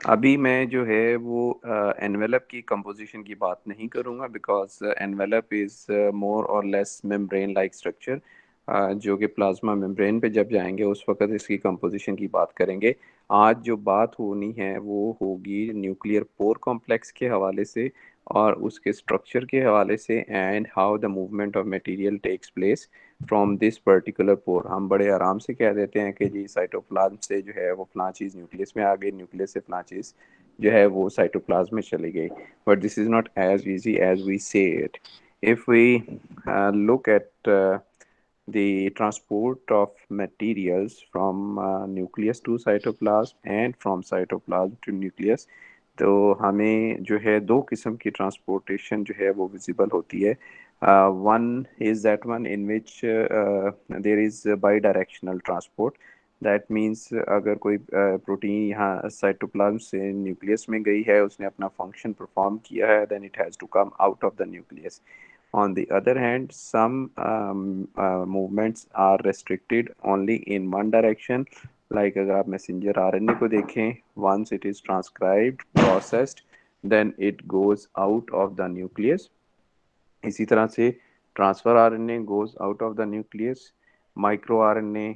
अभी मैं जो है वो एनवेलप की कंपोजिशन की बात नहीं करूंगा, बिकॉज एनवेलप इज मोर और लेस मेम्ब्रेन लाइक स्ट्रक्चर, जो कि प्लाज्मा मेम्ब्रेन पे जब जाएंगे उस वक्त इसकी कंपोजिशन की बात करेंगे। आज जो बात होनी है वो होगी न्यूक्लियर पोर कॉम्प्लेक्स के हवाले से और उसके स्ट्रक्चर के हवाले से, and how the movement of material takes place from this particular pore. हम बड़े आराम से कह देते हैं कि जी साइटोप्लाज्म से जो है वो फलां चीज़ न्यूक्लियस में आ गई, न्यूक्लियस से फलां चीज़ जो है वो साइटोप्लाज्म में चली गई, but this is not as easy as we say it. if we look at the transport of materials from nucleus to cytoplasm and from cytoplasm to nucleus, तो हमें जो है दो किस्म की ट्रांसपोर्टेशन जो है वो विजिबल होती है। One is that one in which there is bidirectional transport. That means अगर कोई प्रोटीन यहाँ साइटोप्लाज्म से न्यूक्लियस में गई है, उसने अपना फंक्शन परफॉर्म किया है, then it has to come out of the nucleus. On the other hand, some movements are restricted only in one direction. Like अगर आप मैसेंजर आरएनए को देखें, once it is transcribed, processed, then it goes out of the nucleus. इसी तरह से transfer RNA goes out of the nucleus, micro RNA,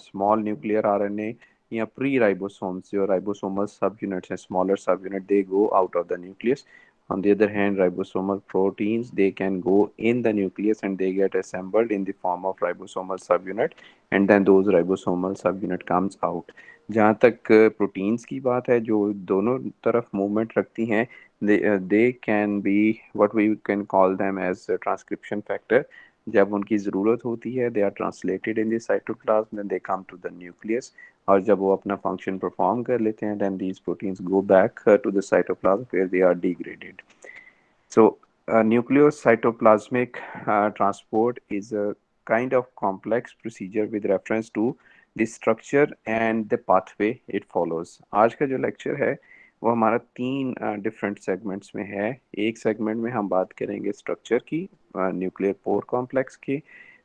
small nuclear RNA या pre ribosomes, जो ribosomal सब यूनिट्स हैं, स्मॉलर सब unit, they go out of the nucleus. On the other hand, ribosomal proteins, they can go in the nucleus and they get assembled in the form of ribosomal subunit, and then those ribosomal subunit comes out. जहाँ तक proteins की बात है जो दोनों तरफ movement रखती हैं, they can be what we can call them as transcription factor. जब उनकी ज़रूरत होती है, they are translated in the cytoplasm, then they come to the nucleus, और जब वो अपना फंक्शन परफॉर्म कर लेते हैं, then these proteins go back to the cytoplasm where they are degraded. So, nucleocytoplasmic transport is a kind of complex procedure with reference to the structure and the pathway it follows. आज का जो lecture है वो हमारा तीन different segments में है। एक सेगमेंट में हम बात करेंगे स्ट्रक्चर की, न्यूक्लियर पोर कॉम्प्लेक्स की।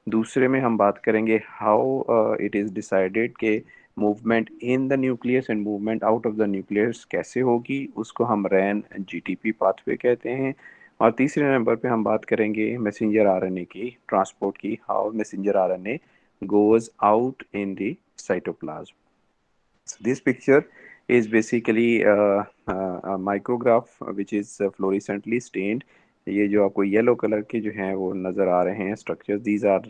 दूसरे में हम बात करेंगे हाउ इट इज़ डिसाइडेड के movement in the nucleus and movement out of the nucleus कैसे होगी, उसको हम रैन जीटीपी पाथवे कहते हैं। और तीसरे नंबर पे हम बात करेंगे मैसेंजर आरएनए की ट्रांसपोर्ट की, how messenger RNA goes out in the cytoplasm. So this picture is basically a micrograph which is fluorescently stained. ये जो आपको येलो कलर के जो हैं वो नज़र आ रहे हैं स्ट्रक्चर्स, दीज आर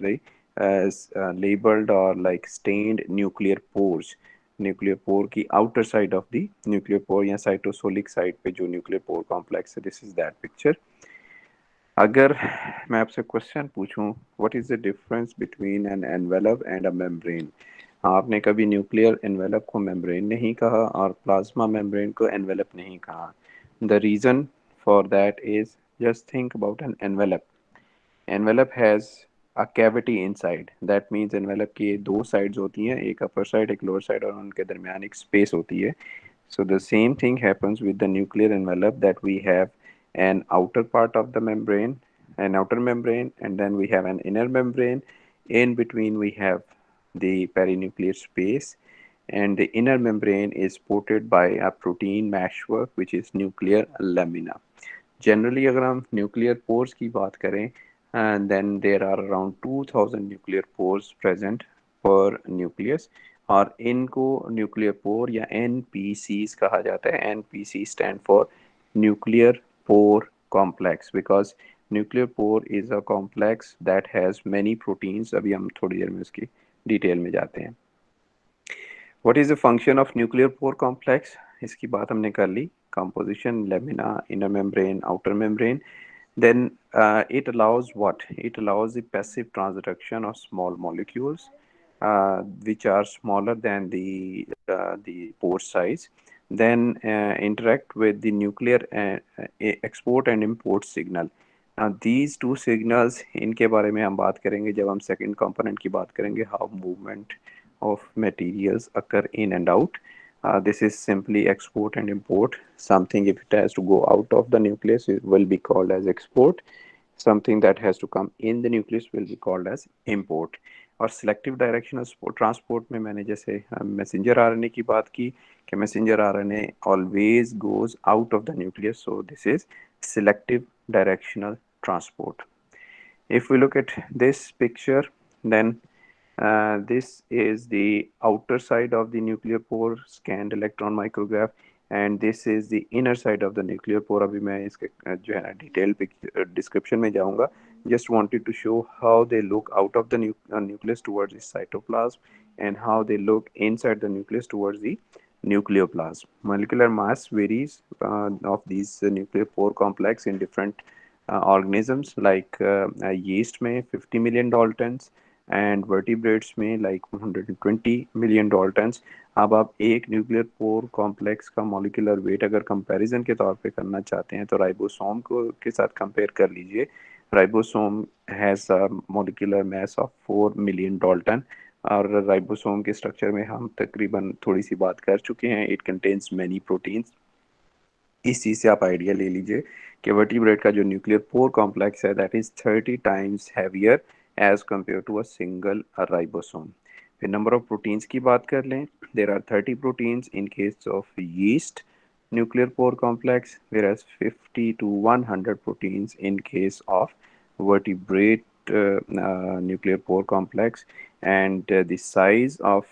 लेबल्ड और like stained nuclear pores. Nuclear pore की outer side of the nuclear pore या साइटोसोलिक साइड पे जो न्यूक्लियर पोर कॉम्प्लेक्स है, दिस इज दैट पिक्चर। अगर मैं आपसे क्वेश्चन पूछूं, what is the difference between an envelope and a membrane? आपने कभी न्यूक्लियर एनवेलप को मेम्ब्रेन नहीं कहा और प्लाज्मा मेम्ब्रेन को एनवेलप नहीं कहा। The reason for that is, just think about an envelope. Envelope has a cavity inside, that means envelope की दो साइड्स होती हैं, एक अपर साइड एक लोअर साइड, और उनके दरमियान एक स्पेस होती है. So the same thing happens with the nuclear envelope, that we have an outer part of the membrane, an outer membrane, and then we have an inner membrane. In between we have the perinuclear space, and the inner membrane is supported by a protein meshwork which is nuclear lamina. Generally अगर हम nuclear pores की बात करें, and then there are around 2000 nuclear pores present per nucleus, और इनको nuclear pore या NPCs कहा जाता है. NPC stand for nuclear pore complex, because nuclear pore is a complex that has many proteins. अभी हम थोड़ी देर में उसकी डिटेल में जाते हैं. What is the function of nuclear pore complex? इसकी बात हमने कर ली. Composition, lamina, inner membrane, outer membrane. Then it allows what? It allows the passive transduction of small molecules which are smaller than the pore size, then interact with the nuclear export and import signal. Now these two signals, इनके बारे में हम बात करेंगे जब हम second component की बात करेंगे, how movement of materials occur in and out. This is simply export and import. Something, if it has to go out of the nucleus, it will be called as export. Something that has to come in the nucleus will be called as import. और selective directional transport में मैंने जैसे messenger RNA की बात की कि messenger RNA always goes out of the nucleus, so this is selective directional transport. If we look at this picture, then this is the outer side of the nuclear pore scanned electron micrograph, and this is the inner side of the nuclear pore. अभी मैं इसके जो है ना detail description में जाऊंगा. Just wanted to show how they look out of the nucleus towards the cytoplasm, and how they look inside the nucleus towards the nucleoplasm. Molecular mass varies of these nuclear pore complex in different organisms, like yeast में 50 million Daltons and vertebrates में like 120 million Daltons. अब आप एक nuclear pore complex का molecular weight अगर comparison के तौर पे करना चाहते हैं तो राइबोसोम को के साथ कंपेयर कर लीजिए. Ribosome has a molecular mass of 4 million Dalton, और राइबोसोम के स्ट्रक्चर में हम तकरीबन थोड़ी सी बात कर चुके हैं. It contains many proteins. इस चीज़ से आप आइडिया ले लीजिए कि वर्टिब्रेट का जो न्यूक्लियर पोर कॉम्प्लेक्स है that is 30 times heavier as compare to a single ribosome. फिर नंबर ऑफ प्रोटीन्स की बात कर लें. There are 30 proteins in case of yeast nuclear pore complex, whereas 50 to 100 proteins in case of vertebrate nuclear pore complex. And the size of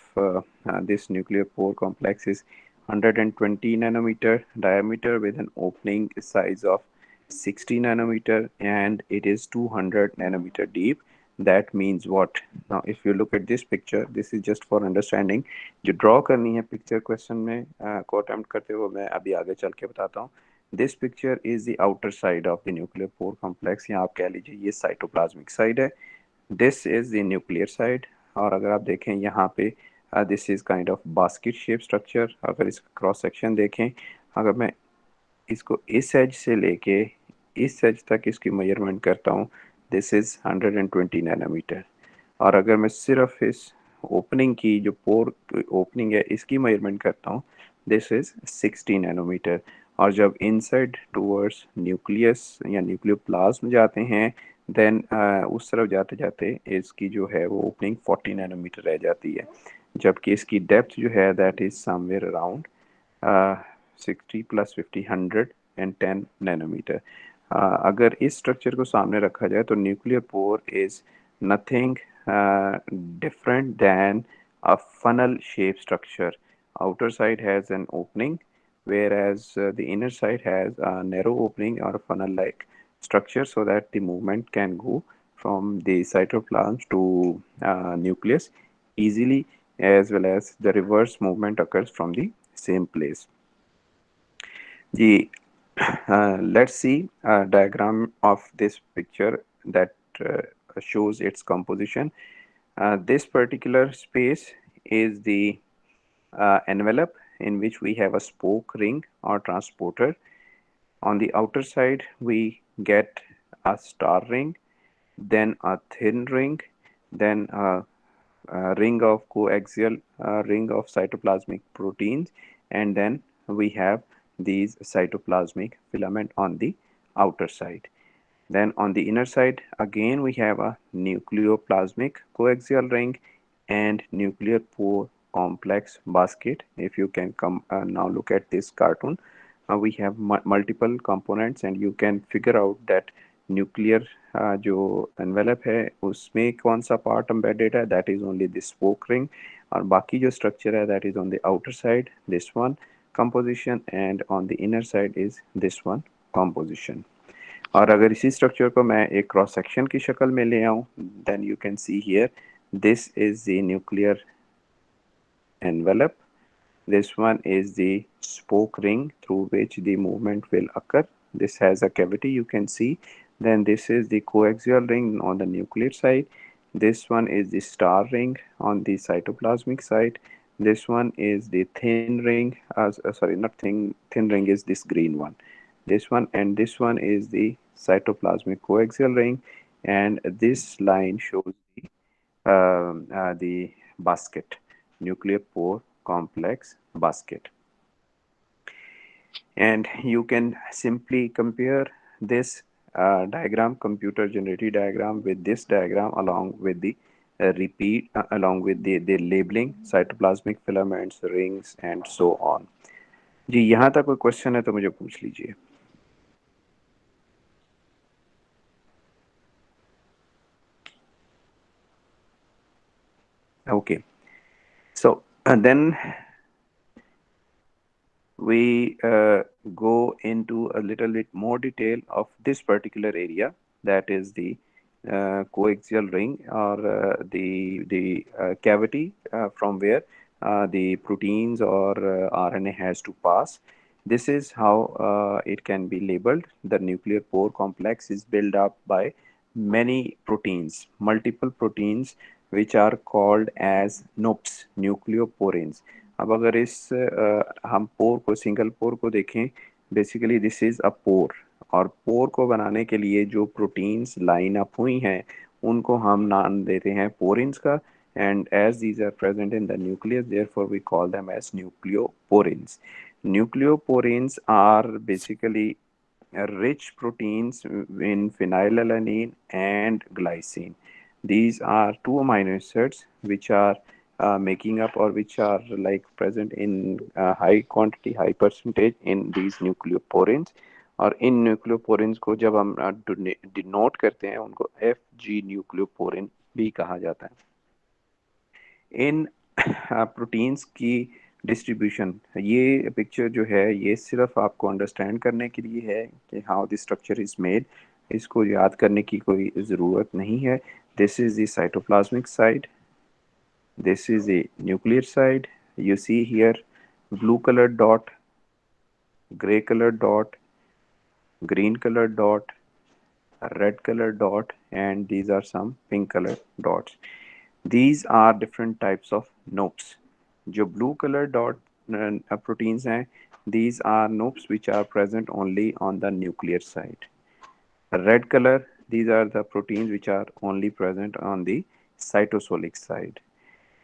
this nuclear pore complex is 120 nanometer diameter with an opening size of 60 nanometer, and it is 200 nanometer deep. That means what? Now if you look at this picture, this is just for understanding. जो draw करनी है picture question में को attempt करते हुए मैं अभी आगे चल के बताता हूँ. This picture is the outer side of the nuclear pore complex, या आप कह लीजिए ये साइटोप्लाज्मिक साइड है. This is the nuclear side. और अगर आप देखें यहाँ पे this is kind of basket shape structure. अगर इसका क्रॉस सेक्शन देखें, अगर मैं इसको इस एज से लेके इस एज तक इसकी मेजरमेंट करता हूँ, दिस इज 120 नैनोमीटर. और अगर मैं सिर्फ इस ओपनिंग की जो पोर ओपनिंग है इसकी मेजरमेंट करता हूँ, दिस इज 60 नैनोमीटर. और जब इनसाइड टूवर्ड्स न्यूक्लियस या न्यूक्लियोप्लाज्म जाते हैं, देन उस तरफ जाते जाते इसकी जो है वो ओपनिंग 40 नैनोमीटर रह जाती है, जबकि इसकी डेप्थ जो है that is somewhere around 60 plus 50 110 nanometre. अगर इस स्ट्रक्चर को सामने रखा जाए तो nuclear pore is nothing different than a funnel shaped structure. Outer side has an opening, whereas the inner side has a narrow opening or a funnel like structure, so that the movement can go from the cytoplasm to nucleus easily, as well as the reverse movement occurs from the same place. The let's see a diagram of this picture that shows its composition. This particular space is the envelope in which we have a spoke ring or transporter. On the outer side, we get a star ring, then a thin ring, then a ring of coaxial ring of cytoplasmic proteins, and then we have these cytoplasmic filament on the outer side. Then on the inner side, again we have a nucleoplasmic coaxial ring and nuclear pore complex basket. If you can come now look at this cartoon, we have multiple components, and you can figure out that nuclear जो envelope है उसमें कौन सा part embedded है, that is only this spoke ring. और बाकी जो structure है that is on the outer side this one composition, and on the inner side is this one composition. और अगर इसी स्ट्रक्चर को मैं एक क्रॉस सेक्शन की शक्ल में ले आऊँ, then you can see here this is the nuclear envelope. This one is the spoke ring through which the movement will occur. This has a cavity, you can see. Then this is the coaxial ring on the nuclear side. This one is the star ring on the cytoplasmic side. This one is the thin ring, sorry, not thin ring is this green one. This one, and this one is the cytoplasmic coaxial ring, and this line shows the basket, nuclear pore complex basket. And you can simply compare this diagram, computer generated diagram, with this diagram along with the repeat along with the labeling, cytoplasmic filaments, rings, and so on. जी यहाँ तक कोई question है तो मुझे पूछ लीजिए. Okay, so and then we go into a little bit more detail of this particular area, that is the coaxial ring, or the cavity from where the proteins or RNA has to pass. This is how it can be labeled. The nuclear pore complex is built up by many proteins, multiple proteins, which are called as NOPs, nucleoporins. अब अगर हम पोर को, single पोर को देखें, basically this is अ पोर, और पोर को बनाने के लिए जो प्रोटीन्स लाइन अप हुई हैं उनको हम नाम देते हैं पोरिन्स का. And as these are present in the nucleus, therefore we call them as nucleoporins. Nucleoporins are basically rich proteins in phenylalanine and glycine. These are two amino acids which are making up, or which are like present in high quantity, high percentage in these nucleoporins. और इन न्यूक्लियोपोरिन्स को जब हम denote करते हैं उनको F G न्यूक्लियोपोरिन भी कहा जाता है. इन प्रोटीन्स की डिस्ट्रीब्यूशन, ये पिक्चर जो है ये सिर्फ आपको अंडरस्टैंड करने के लिए है कि how the structure is made. इसको याद करने की कोई ज़रूरत नहीं है. This is the cytoplasmic side, this is the nuclear side. You see here blue colored dot, gray colored dot, green colored dot, red colored dot, and these are some pink colored dots. These are different types of NOPs. जो blue colored dot proteins हैं, these are NOPs which are present only on the nuclear side. Red color, these are the proteins which are only present on the cytosolic side.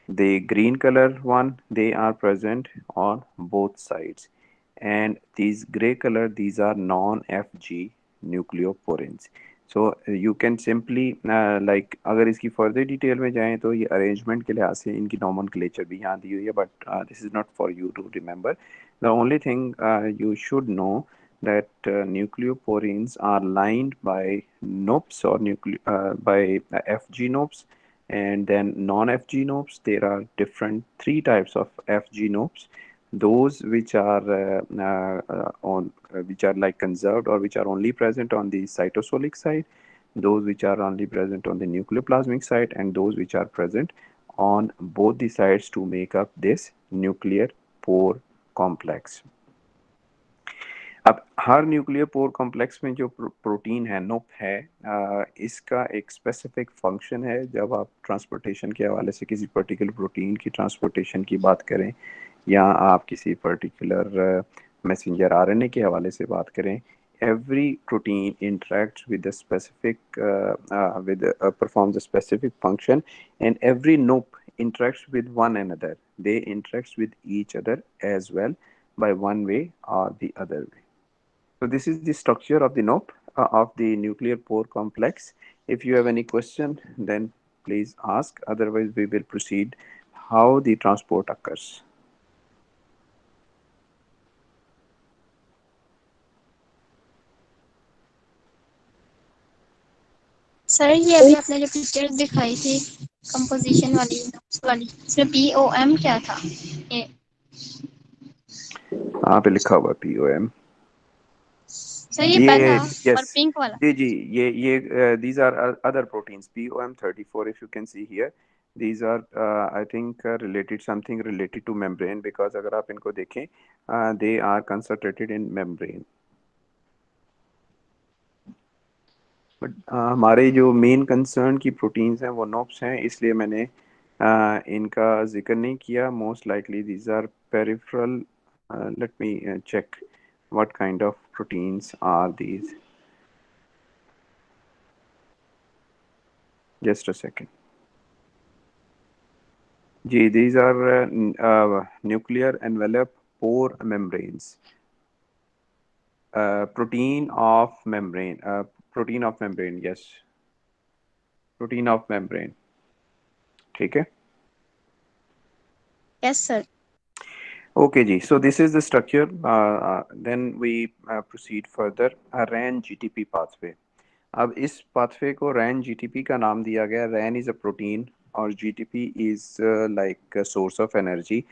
The green color one, they are present on both sides. And these gray color, these are non-FG nucleoporins. So you can simply like अगर इसकी further detail में जाएं तो ये arrangement के लिहाज से इनकी nomenclature भी यहाँ दी हुई है, but this is not for you to remember. The only thing you should know that nucleoporins are lined by NOPs, or by FG NOPs, and then non-FG NOPs. There are different three types of FG NOPs. Those which are which are like conserved, or which are only present on the cytosolic side, those which are only present on the nucleoplasmic side, and those which are present on both the sides to make up this nuclear pore complex. अब हर nuclear pore complex में जो protein है, नोप है, इसका एक specific function है. जब आप ट्रांसपोर्टेशन के हवाले से किसी पर्टिकुलर प्रोटीन की ट्रांसपोर्टेशन की बात करें, या आप किसी पर्टिकुलर मैसेंजर आरएनए के हवाले से बात करें, every protein interacts with a specific performs a specific function, and every nope interacts with one another. They interact with each other as well by one way or the other way. So this is the structure of the NOP, of the nuclear pore complex. If you have any question, then please ask. Otherwise, we will proceed how the transport occurs. Sir ये अभी आपने जो picture दिखाई थी composition वाली notes वाली, इसमें POM क्या था? ये यहाँ पे लिखा हुआ POM. सर ये पहला और yes, पिंक वाला. जी ये these are other proteins. POM34, if you can see here, these are I think related, something related to membrane, because अगर आप इनको देखें, they are concentrated in membrane. But हमारे जो मेन कंसर्न की प्रोटीन्स हैं वो नोप्स हैं, इसलिए मैंने इनका जिक्र नहीं किया. Most likely these are peripheral. Let me check what kind of proteins are these. Just a second. जी, these are nuclear envelope pore membranes. Protein of membrane. Protein of membrane. Yes. Protein of membrane. ठीक है। Yes sir. Okay जी, so this is the structure, then we proceed further. Ran GTP pathway. अब इस pathway को रैन GTP का नाम दिया गया। रैन इज़ अ प्रोटीन और GTP is like source of energy.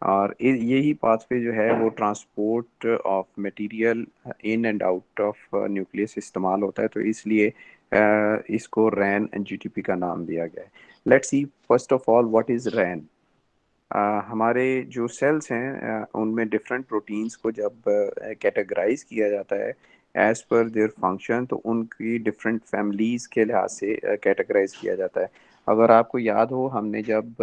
और यही पाथवे जो है वो transport of material in and out of nucleus इस्तेमाल होता है, तो इसलिए इसको रैन जीटीपी का नाम दिया गया है। Let's see first of all what is Ran. हमारे जो सेल्स हैं उनमें डिफरेंट प्रोटीन्स को जब कैटेगराइज किया जाता है एज पर देयर फंक्शन, तो उनकी डिफरेंट फैमिलीज़ के लिहाज से कैटेगराइज किया जाता है। अगर आपको याद हो, हमने जब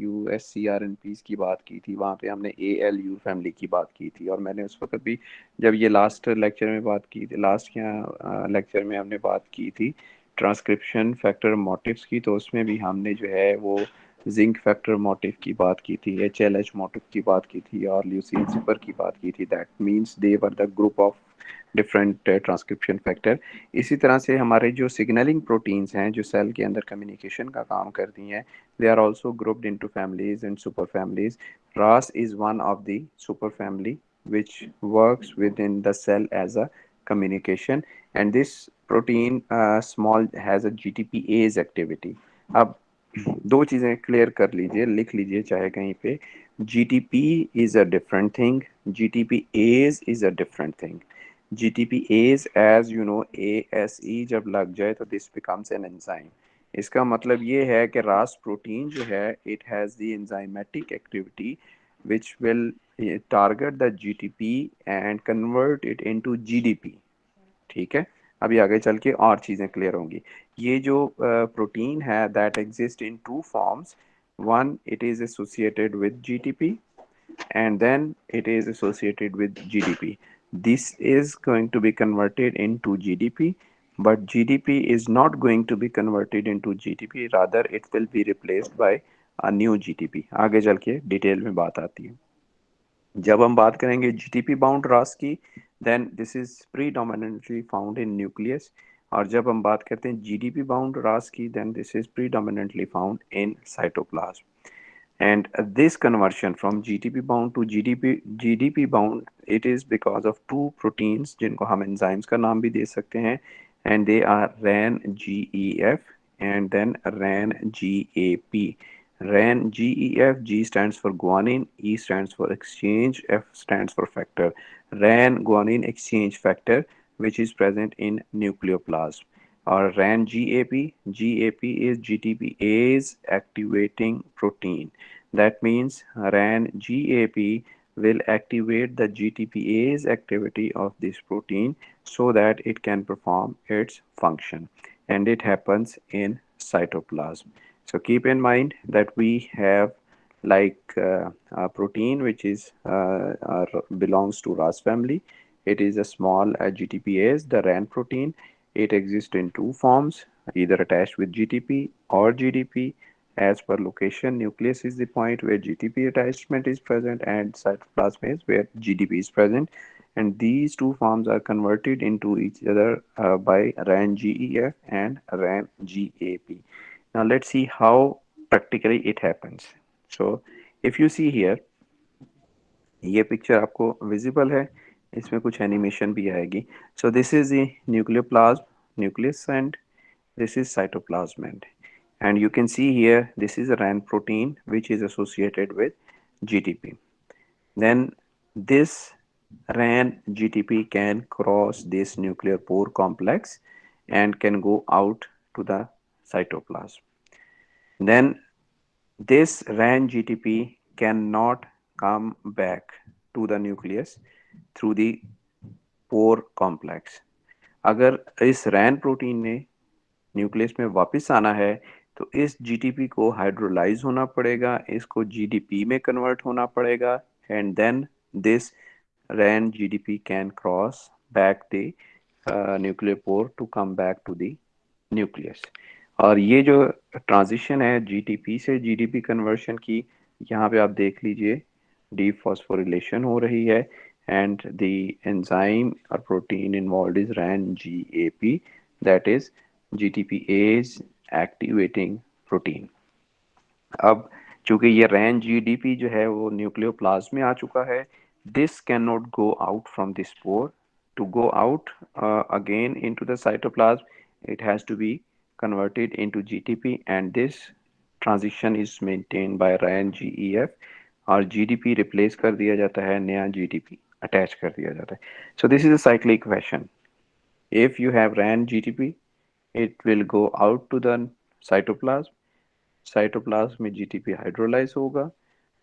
USCRNPs की बात की थी, वहाँ पे हमने ALU फैमिली की बात की थी। और मैंने उस वक्त भी, जब ये लास्ट लेक्चर में बात की थी, लास्ट या लेक्चर में हमने बात की थी ट्रांसक्रिप्शन फैक्टर मोटिव्स की, तो उसमें भी हमने जो है वो जिंक फैक्टर मोटिव की बात की थी, HLH मोटिव की बात की थी, और ल्यूसीन जिपर की बात की थी। That means they were the group of different transcription factor. इसी तरह से हमारे जो सिग्नलिंग प्रोटीन्स हैं जो सेल के अंदर कम्युनिकेशन का काम करती हैं, they are also grouped into families and super families. RAS is one of the superfamily which works within the cell as a communication, and this protein small has a GTPase activity. अब दो चीज़ें clear कर लीजिए, लिख लीजिए चाहे कहीं पे। GTP is a different thing, GTPase is a different thing. GTPase, as you know, ASE जब लग जाए तो this becomes an enzyme. इसका मतलब ये है कि RAS प्रोटीन जो है, it has the enzymatic activity which will target the GTP and convert it into GDP. ठीक है। अभी आगे चल के और चीज़ें क्लियर होंगी। ये जो प्रोटीन है that exist in two forms. One, it is associated with GTP and then it is associated with GDP. This is going to be converted into GDP, but GDP is not going to be converted into GDP, rather it will be replaced by a new GDP. आगे चल के detail में बात आती है। जब हम बात करेंगे जीटीपी बाउंड रास की, then this is predominantly found in nucleus. और जब हम बात करते हैं जीडीपी बाउंड रास की, then this is predominantly found in cytoplasm. And this conversion from GTP bound to GDP bound, it is because of two proteins जिनको हम enzymes का नाम भी दे सकते हैं, and they are RAN GEF and then RAN GAP. RAN GEF, G stands for guanine, E stands for exchange, F stands for factor. RAN guanine exchange factor, which is present in nucleoplasm. Or RAN GAP, GAP is GTPase activating protein. That means RAN GAP will activate the GTPase activity of this protein so that it can perform its function, and it happens in cytoplasm. So keep in mind that we have like a protein which is belongs to RAS family. It is a small GTPase, the RAN protein. It exists in two forms, either attached with GTP or GDP. As per location, nucleus is the point where GTP attachment is present, and cytoplasm is where GDP is present. And these two forms are converted into each other by RAN GEF and RAN GAP. Now let's see how practically it happens. So if you see here, ये picture आपको visible है, इसमें कुछ animation भी आएगी। सो this is the nucleoplasm, nucleus, and this is cytoplasm, and you can see here this is a RAN protein which is associated with GTP. Then this RAN GTP can cross this nuclear pore complex and can go out to the cytoplasm. Then this RAN GTP cannot come back to the nucleus through the pore complex. अगर इस रैन protein ने nucleus में वापस आना है, तो इस GTP को हाइड्रोलाइज होना पड़ेगा, इसको जीडीपी में कन्वर्ट होना पड़ेगा, and then this Ran GDP can cross back the nuclear pore to come back to the nucleus. और ये जो ट्रांजिशन है जीटीपी से जीडीपी कन्वर्शन की, यहाँ पे आप देख लीजिए डीफॉस्फोरिलेशन हो रही है, and the enzyme or protein involved is RAN GAP, that is GTPase activating protein. अब चूंकि ये रैन जीडीपी जो है वो न्यूक्लियोप्लाज्म में आ चुका है, this cannot go out from this pore. To go out again into the cytoplasm, it has to be converted into GTP, and this transition is maintained by RAN GEF, और GDP replace कर दिया जाता है, नया GDP attach कर दिया जाता है. So this is a cyclic fashion. If you have RAN GTP, it will go out to the cytoplasm. Cytoplasm में जीटीपी हाइड्रोलाइज होगा,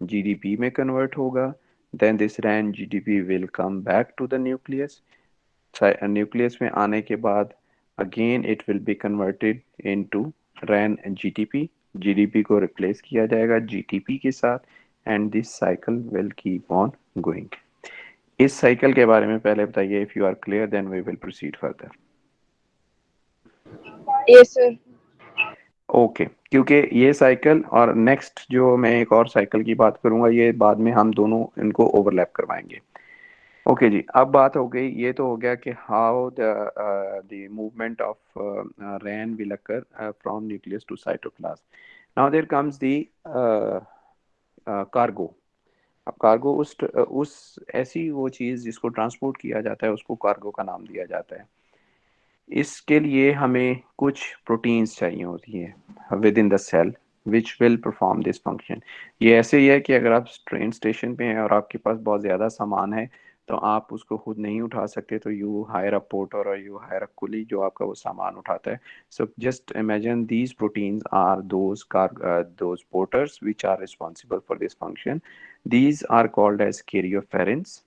जीडीपी में कन्वर्ट होगा, then this Ran GDP will come back to the nucleus. Nucleus में आने के बाद again it will be converted into Ran GTP. GDP को replace किया जाएगा जीटीपी के साथ, and this cycle will keep on going. इस साइकिल के बारे में पहले बताइए. If you are clear then we will proceed further. Yes, sir. Okay, क्योंकि ये साइकिल और नेक्स्ट जो मैं एक और साइकिल की बात करूंगा, ये बाद में हम दोनों इनको ओवरलैप करवाएंगे. ओके जी, अब बात हो गई, ये तो हो गया कि how the movement of Ran will occur from nucleus to cytoplasm. Now there comes the cargo. अब कार्गो उस ऐसी वो चीज़ जिसको ट्रांसपोर्ट किया जाता है, उसको कार्गो का नाम दिया जाता है. इसके लिए हमें कुछ प्रोटीन्स चाहिए होती हैं within the cell which will perform this function. ये ऐसे ही है कि अगर आप ट्रेन स्टेशन पे हैं और आपके पास बहुत ज़्यादा सामान है, तो आप उसको खुद नहीं उठा सकते, तो यू हायर अ पोर्टर और यू हायर अ कुली जो आपका वो सामान उठाता है. So just imagine these proteins are those porters which are responsible for this function. These are called as karyopherins.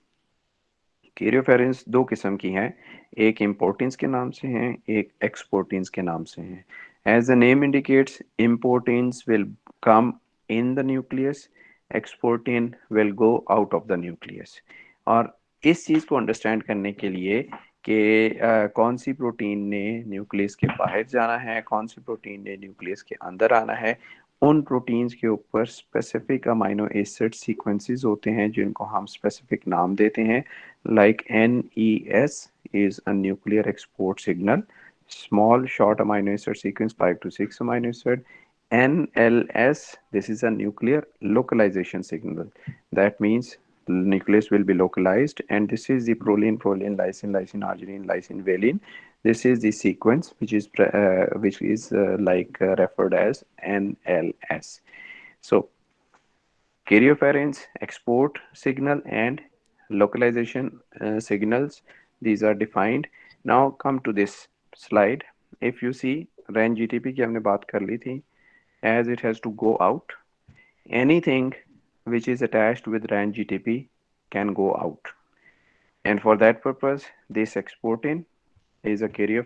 Karyopherins दो किस्म की हैं, एक इम्पोर्टेंस के नाम से हैं, एक एक्सपोर्टेंस के नाम से हैं. As the name indicates, importance will come in the nucleus, exportin will go out of the nucleus. और इस चीज़ को अंडरस्टैंड करने के लिए कि कौन सी प्रोटीन ने न्यूक्लियस के बाहर जाना है, कौन सी प्रोटीन ने न्यूक्लियस के अंदर आना है, उन प्रोटीन्स के ऊपर स्पेसिफिक अमाइनो एसिड सीक्वेंसेस होते हैं जिनको हम स्पेसिफिक नाम देते हैं. Like NES is a nuclear export signal, small short amino acid sequence 5 to 6 amino acid. NLS, this is a nuclear localization signal. That means nucleus will be localized, and this is the proline, proline, lysine, lysine, arginine, lysine, valine. This is the sequence which is referred as NLS. So Carrier export signal and localization signals, these are defined. Now come to this slide. If you see RAN GTP की हमने बात कर ली थी, as it has to go out, anything which is attached with RAN GTP can go out. And for that purpose, this exportin is a carrier.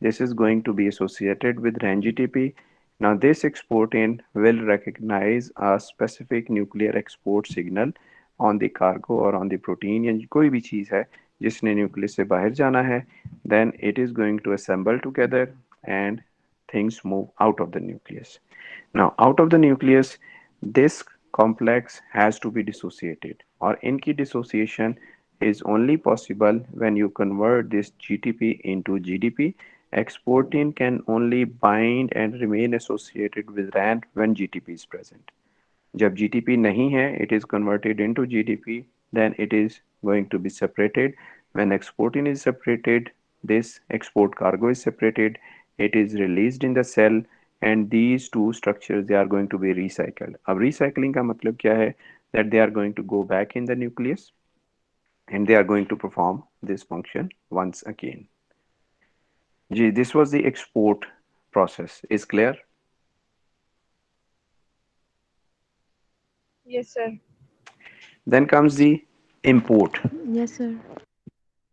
This is going to be associated with RAN-GTP. Now, this exportin will recognize a specific nuclear export signal on the cargo or on the protein, या कोई भी चीज़ है जिसने nucleus से बाहर जाना है, then it is going to assemble together and things move out of the nucleus. Now, out of the nucleus, this complex has to be dissociated, or इनकी dissociation is only possible when you convert this GTP into GDP. Exportin can only bind and remain associated with RAN when GTP is present. जब GTP नहीं है, it is converted into GDP, then it is going to be separated. When exportin is separated, this export cargo is separated, it is released in the cell, and these two structures, they are going to be recycled. अब recycling का मतलब क्या है? That they are going to go back in the nucleus and they are going to perform this function once again. Ji, this was the export process. Is clear? Yes, sir. Then comes the import. Yes, sir.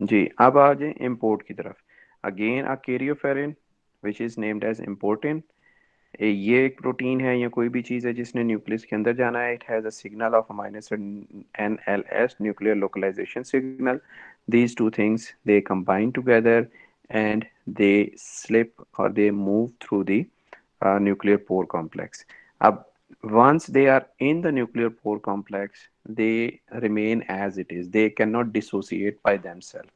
जी, अब आ जाए import की तरफ. Again a carrioferin which is named as importin. ये एक protein है या कोई भी चीज़ है जिसने न्यूक्लियस के अंदर जाना है. It has a signal of amino acid NLS, nuclear localisation signal. These two things they combine together and they slip or they move through the nuclear pore complex. अब once they are in the nuclear pore complex, they remain as it is. They cannot dissociate by themselves.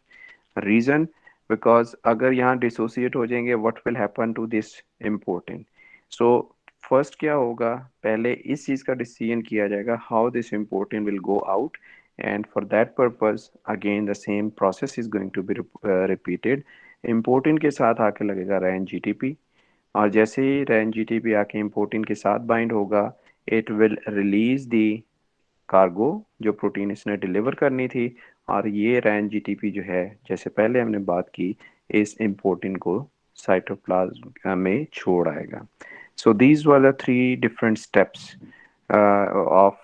Reason, because अगर यहाँ dissociate हो जाएंगे, what will happen to this important? So first क्या होगा, पहले इस चीज़ का डिसीजन किया जाएगा how this importin will go out, and for that purpose again the same process is going to be repeated. Importin के साथ आके लगेगा रैन जीटीपी, और जैसे ही रैन जीटीपी आके इम्पोर्टेंट के साथ बाइंड होगा, it will release the cargo जो प्रोटीन इसने डिलीवर करनी थी, और ये रैन जीटीपी जो है, जैसे पहले हमने बात की, इस इम्पोर्टेंट को साइटोप्लाज्म में छोड़ आएगा। So these were the three different steps of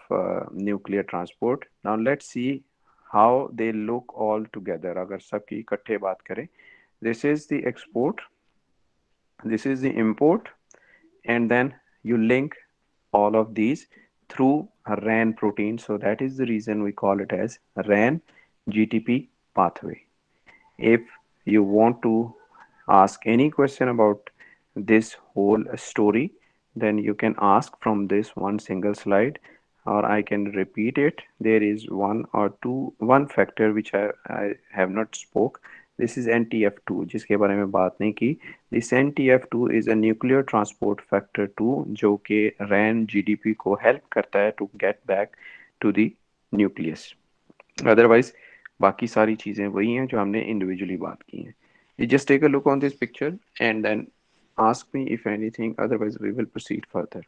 nuclear transport. Now let's see how they look all together. अगर सबकी इकट्ठे बात करें, this is the export, this is the import, and then you link all of these through a RAN protein. So that is the reason we call it as RAN GTP pathway. If you want to ask any question about this whole story, then you can ask from this one single slide, or I can repeat it. There is one factor which I have not spoke. This is NTF2 जिसके बारे में बात नहीं की. This NTF2 is a nuclear transport factor 2 जो कि RAN GDP को help करता है to get back to the nucleus. Otherwise बाकी सारी चीजें वही हैं जो हमने इंडिविजुअली बात की हैं. You just take a look on this picture and then ask me if anything, otherwise we will proceed further.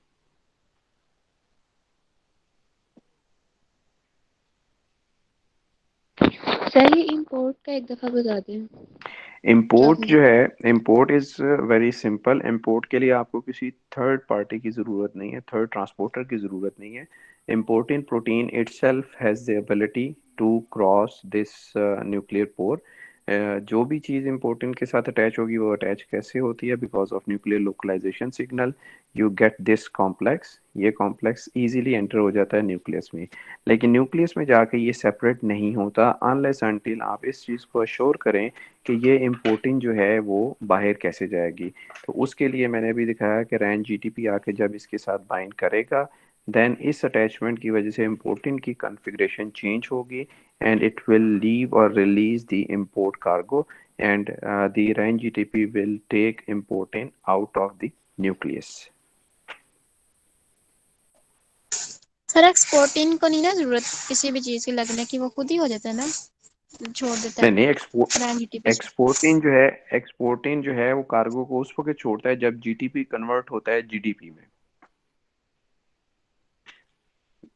Sir ये इम्पोर्ट का एक दफा बता दें क्या इम्पोर्ट जो होता है। है, import is very simple. Import के लिए आपको किसी थर्ड पार्टी की ज़रूरत नहीं है, थर्ड ट्रांसपोर्टर की ज़रूरत नहीं है. Importing protein itself has the ability to cross this nuclear pore. जो भी चीज़ इम्पोर्टेंट के साथ अटैच होगी वो अटैच कैसे होती है, because of nuclear localisation signal you get this complex. ये कॉम्प्लेक्स इजीली एंटर हो जाता है न्यूक्लियस में, लेकिन न्यूक्लियस में जाके ये सेपरेट नहीं होता अनलेस अनटिल आप इस चीज़ को अश्योर करें कि ये इम्पोर्टिंग जो है वो बाहर कैसे जाएगी. तो उसके लिए मैंने भी दिखाया कि रैन जीटीपी आके जब इसके साथ बाइंड करेगा, देन इस अटैचमेंट की वजह से इम्पोर्टेंट की कॉन्फ़िगरेशन चेंज होगी, एंड इट विल लीव और release the import cargo, and the Ran GTP will take importin out of the nucleus. Sir exporting को नहीं ना जरूरत किसी भी चीज की लगने की, वो खुद ही हो जाता है ना, छोड़ देता है नहीं नहीं, जीटीपी से। एक्सपोर्टिंग जो है वो कार्गो को उस वक्त छोड़ता है जब जीटीपी कन्वर्ट होता है जीडीपी में.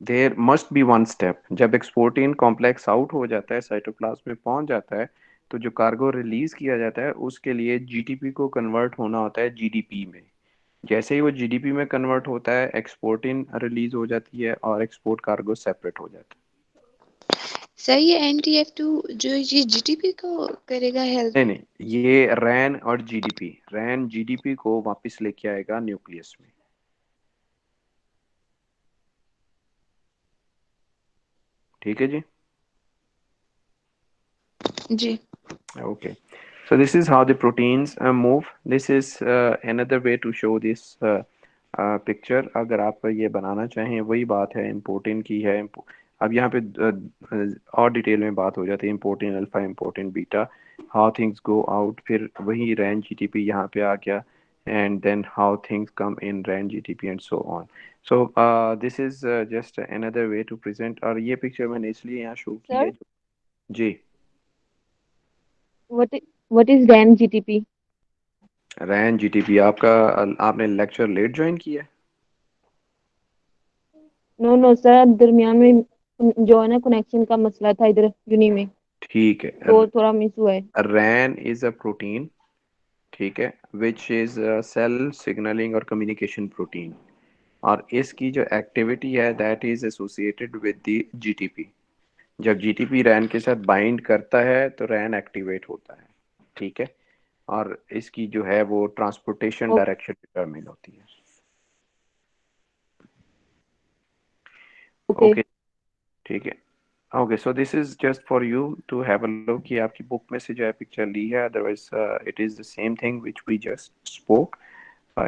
There must be one step. जब एक्सपोर्टिन कॉम्प्लेक्स आउट हो जाता है, साइटोप्लाज्म में पहुंच जाता है, तो जो कार्गो रिलीज किया जाता है उसके लिए जीटीपी को कन्वर्ट होना होता है जीडीपी में. जैसे ही वो जीडीपी में कन्वर्ट होता है, एक्सपोर्टिन रिलीज हो जाती है और एक्सपोर्ट कार्गो सेपरेट हो जाता सर ये NTF2 जो ये GTP को करेगा हेल्प। है. नहीं नहीं, ये रैन जीडीपी को वापस लेके आएगा न्यूक्लियस में. ठीक है जी. जी Okay, so this is how the proteins move. This is another way to show this picture. अगर आप ये बनाना चाहें, वही बात है इम्पोर्टेंट की है. अब यहाँ पे और डिटेल में बात हो जाती है important alpha, important beta, how things go out, फिर वही रैन जीटीपी यहाँ पे आ गया, and then how things come in RAN GTP and so on. So this is just another way to present. और ये पिक्चर मैंने इसलिए यहाँ शो की है. Sir ji. What is Ran GTP। Ran GTP आपका, आपने लेक्चर लेट ज्वाइन किया है. नो नो सर दरमियान में जो है ना कनेक्शन का मसला था इधर यूनी में, ठीक है. तो थोड़ा मिस हुआ है। रैन इज अ प्रोटीन, ठीक है, विच इज सेल सिग्नलिंग और कम्युनिकेशन प्रोटीन, और इसकी जो एक्टिविटी है that is associated with the GTP. जब जीटीपी रैन के साथ बाइंड करता है तो रैन एक्टिवेट होता है. ठीक है, और इसकी जो है वो ट्रांसपोर्टेशन डायरेक्शन डिटरमिन होती है. ओके ओके, ठीक है. Okay, so this is just for you to have a look कि आपकी बुक में से जो है पिक्चर ली है. Otherwise it is the same thing which we just spoke.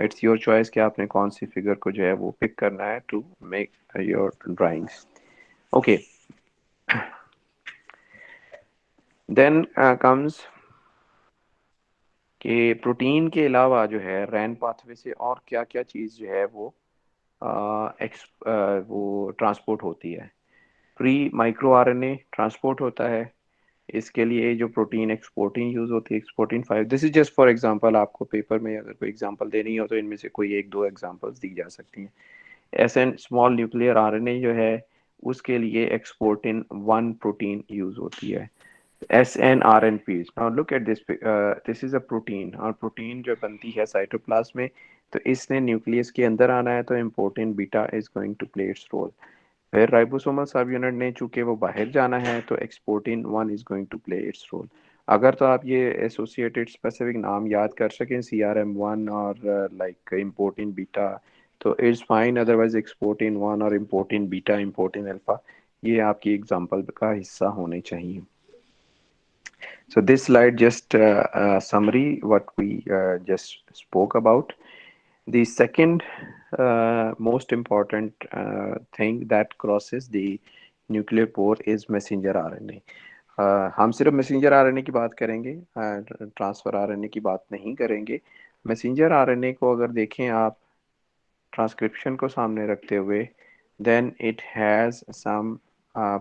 It's your choice कि आपने कौन सी फिगर को जो है वो पिक करना है to make your drawings. Okay, then comes कि प्रोटीन के अलावा जो है रैन पाथवे से और क्या क्या चीज़ जो है वो वो ट्रांसपोर्ट होती है। प्री माइक्रो आरएनए ट्रांसपोर्ट होता है। इसके लिए जो प्रोटीन एक्सपोर्टिंग यूज होती है एक्सपोर्टिन 5, this is just for example, आपको पेपर में अगर कोई एग्जांपल देनी हो तो इनमें से कोई एक दो एग्जांपल्स दी जा सकती हैं। S N small nuclear RNA जो है उसके लिए एक्सपोर्टिन 1 प्रोटीन यूज होती है। SNRNPs, now look at this, this is a protein, और प्रोटीन जो बनती है साइटोप्लाज्म में, तो इसने न्यूक्लियस के अंदर आना है तो importin beta is going to play its role. फिर राइबोसोमल सब यूनिट ने चूंकि वो बाहर जाना है तो exportin 1 is going to play its role. अगर तो आप ये एसोसिएटेड स्पेसिफिक नाम याद कर सकें, CRM1 और लाइक इम्पोर्टिन बीटा, तो इट्स फाइन, अदरवाइज एक्सपोर्टिन 1 और इम्पोर्टिन बीटा इम्पोर्टिन अल्फा ये आपकी एग्जाम्पल का हिस्सा होने चाहिए। So this slide just summary what we just spoke about. The second most important thing that crosses the nuclear pore is messenger RNA. हम सिर्फ मैसेंजर आरएनए की बात करेंगे, ट्रांसफर आरएनए की बात नहीं करेंगे। मैसेंजर आरएनए को अगर देखें आप ट्रांसक्रिप्शन को सामने रखते हुए, then it has some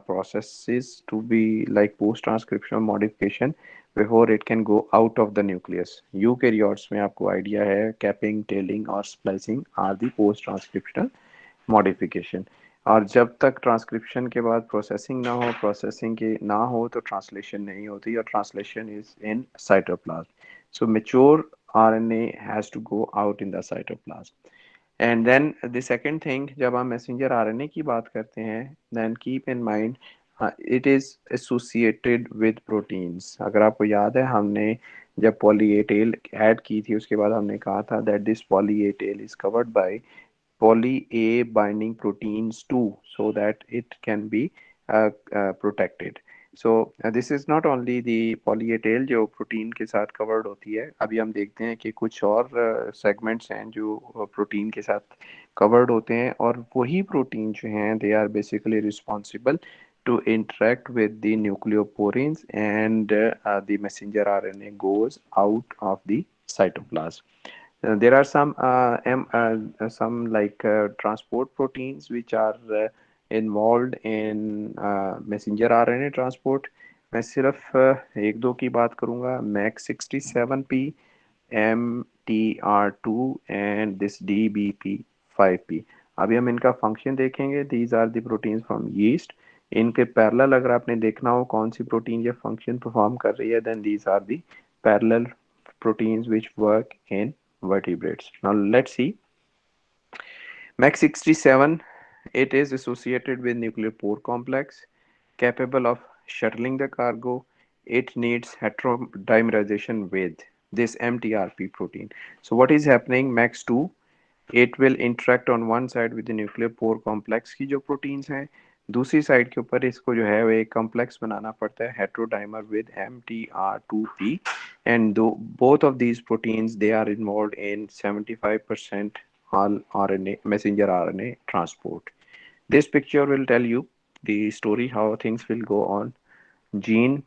processes to be like post transcriptional modification before it can go out of the nucleus. Eukaryotes में आपको आइडिया है कैपिंग, टेलिंग और splicing are the post transcriptional modification. और जब तक ट्रांसक्रिप्शन के बाद प्रोसेसिंग ना हो, प्रोसेसिंग के ना हो तो ट्रांसलेशन नहीं होती, और translation is in cytoplasm. So mature RNA has to go out in the cytoplasm. And then the second thing, जब हम मैसेंजर आरएनए की बात करते हैं, then keep in mind it is associated with proteins. अगर आपको याद है हमने जब पॉली ए टेल ऐड की थी उसके बाद हमने कहा था that this poly A tail is covered by poly A binding proteins too, so that it can be protected. So this is not only the poly A tail जो protein के साथ कवर्ड होती है। अभी हम देखते हैं कि कुछ और सेगमेंट्स हैं जो प्रोटीन के साथ कवर्ड होते हैं, और वही प्रोटीन जो हैं they are basically responsible to interact with the nucleoporins, and the messenger RNA goes out of the cytoplasm. There are some like transport proteins which are involved in messenger RNA transport. मैं सिर्फ एक दो की बात करूंगा, MAX67P, MTR2 and this DBP5P। अभी हम इनका फंक्शन देखेंगे। These are the proteins from yeast। इनके पैरेलल अगर आपने देखना हो कौन सी प्रोटीन ये फंक्शन परफॉर्म कर रही है, then these are the parallel proteins which work in vertebrates. Now let's see. MAX67, it is associated with nuclear pore complex, capable of shuttling the cargo. It needs heterodimerization with this MTRP protein. So what is happening? MAX2, it will interact on one side with the nuclear pore complex की जो proteins हैं, दूसरी side के ऊपर इसको जो है वो एक कॉम्प्लेक्स बनाना पड़ता है हेट्रोडाइमर with MTR2P, and both of these proteins they are involved in 75% all RNA messenger RNA transport. This picture will tell you the story how things will go on. Gene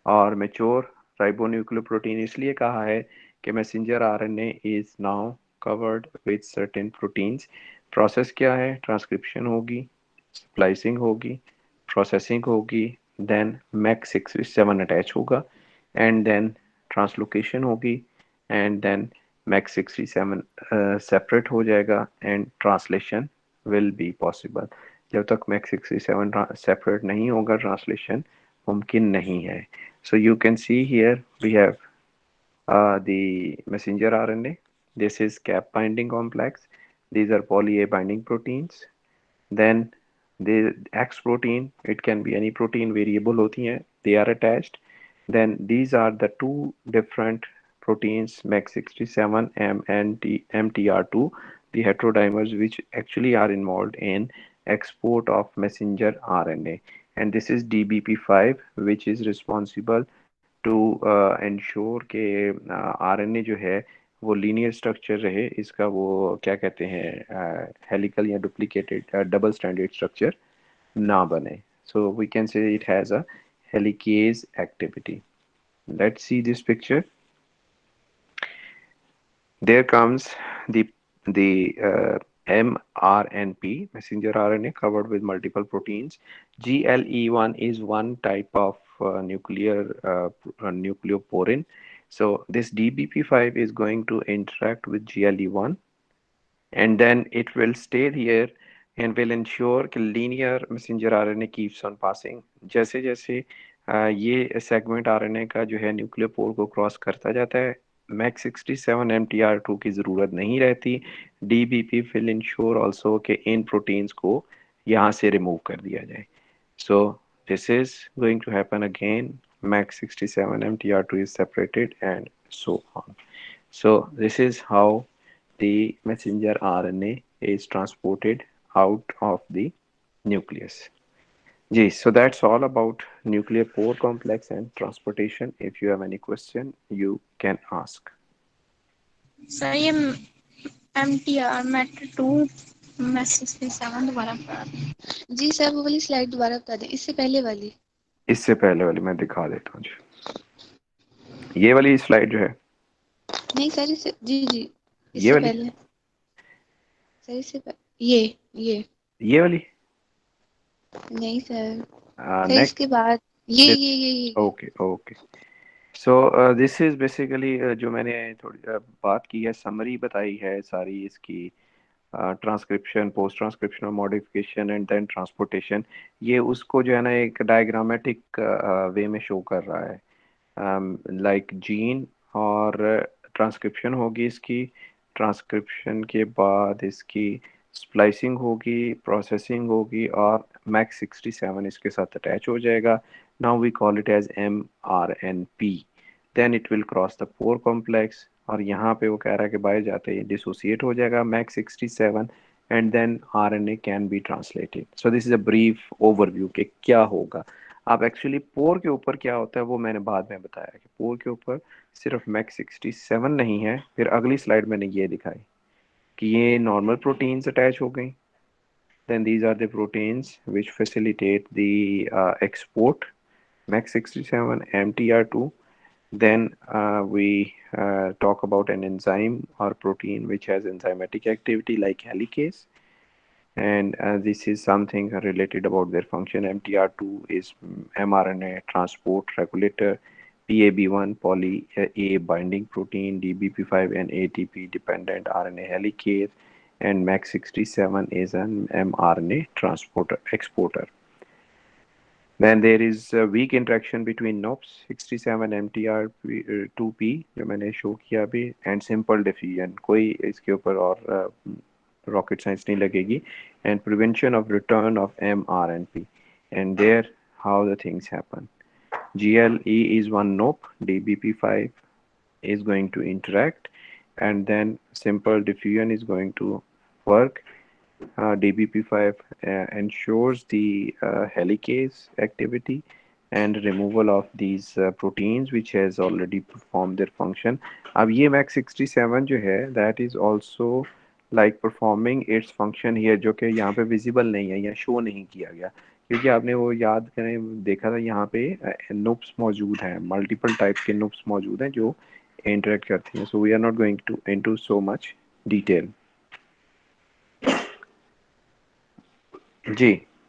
और mature ribonucleoprotein इसलिए कहा है कि messenger RNA is now covered with certain proteins. Process क्या है? Transcription होगी, splicing होगी, processing होगी, देन MAX67 अटैच होगा, एंड देन ट्रांसलोकेशन होगी, एंड देन MAX67 सेपरेट हो जाएगा, and translation will be possible. जब तक MAX67 सेपरेट नहीं होगा ट्रांसलेशन मुमकिन नहीं है। So you can see here we have the messenger RNA. This is cap binding complex. These are poly A binding proteins. Then the X protein, it can be any protein, variable होती हैं, they are attached. Then these are the two different proteins, MAX67 and MTR2, the heterodimers which actually are involved in export of messenger RNA. And this is DBP5 which is responsible to ensure कि RNA जो है वो linear structure रहे, इसका वो क्या कहते हैं हेलिकल या डुप्लीकेटेड डबल स्टैंडर्ड स्ट्रक्चर ना बने। So we can say it has a helicase activity. Let's see this picture. There comes the mRNP, messenger RNA covered with multiple proteins. GLE1 is one type of nucleoporin. So this DBP5 is going to interact with GLE1, and then it will stay here and will ensure कि linear messenger RNA keeps on passing. जैसे जैसे ये segment RNA का जो है न्यूक्लियोपोर को cross करता जाता है, मैक 67 MTR2 की ज़रूरत नहीं रहती. DBP will ensure also कि इन प्रोटीन्स को यहाँ से रिमूव कर दिया जाए. So this is going to happen again. MAC 67 MTR2 is separated and so on. So this is how the messenger RNA is transported out of the nucleus. Ji, so that's all about nuclear pore complex and transportation. If you have any question, you can ask. Sir ये MTR matter 2 message 67 दोबारा बता दें. जी sir, वो वाली slide दोबारा बता दें, इससे पहले वाली. इससे पहले वाली मैं दिखा देता हूँ जी. ये वाली स्लाइड जो है, नहीं सर, इससे जी जी ये इससे वाली, पहले सर, इससे पहले ये वाली, नहीं सर, सर नेक्स्ट. इसके बाद ये okay okay. So this is basically जो मैंने थोड़ी बात की है, समरी बताई है सारी इसकी, ट्रांसक्रिप्शन, पोस्ट ट्रांसक्रिप्शन और मॉडिफिकेशन एंड देन ट्रांसपोर्टेशन. ये उसको जो है ना एक डायग्रामेटिक वे में शो कर रहा है. लाइक जीन और ट्रांसक्रिप्शन होगी इसकी, ट्रांसक्रिप्शन के बाद इसकी स्प्लाइसिंग होगी, प्रोसेसिंग होगी और मैक 67 इसके साथ अटैच हो जाएगा. Now we call it as mRNP. Then it will cross the pore complex, और यहाँ पे वो कह रहा है कि बाहर जाते ही डिसोसिएट हो जाएगा Mex 67 and then RNA can be translated. So this is a brief overview कि क्या होगा. अब एक्चुअली पोर के ऊपर क्या होता है वो मैंने बाद में बताया कि पोर के ऊपर सिर्फ मैक 67 नहीं है. फिर अगली स्लाइड मैंने ये दिखाई कि ये नॉर्मल प्रोटीन्स अटैच हो गई. then these are the proteins which facilitate the export Mex 67 MTR2. Then we talk about an enzyme or protein which has enzymatic activity like helicase, and this is something related about their function. MTR2 is mRNA transport regulator, PAB1 poly A binding protein, DBP5 and ATP dependent RNA helicase, and MAC 67 is an mRNA transporter exporter. Then there is a weak interaction between NOPS 67 MTR2P जो मैंने show किया अभी, and simple diffusion. कोई इसके ऊपर और rocket science नहीं लगेगी. And prevention of return of mRNP. And there how the things happen. GLE is one NOP, DBP5 is going to interact, and then simple diffusion is going to work. DBP5 ensures the helicase activity and removal of these proteins which has already performed their function. अब ये MAC 67 जो है that is also like performing its function here, जो कि यहाँ पे visible नहीं है या show नहीं किया गया, क्योंकि आपने वो याद करें देखा था यहाँ पे NUPs मौजूद हैं, multiple types के NUPs मौजूद हैं जो interact करती हैं. So we are not going to into so much detail. Ji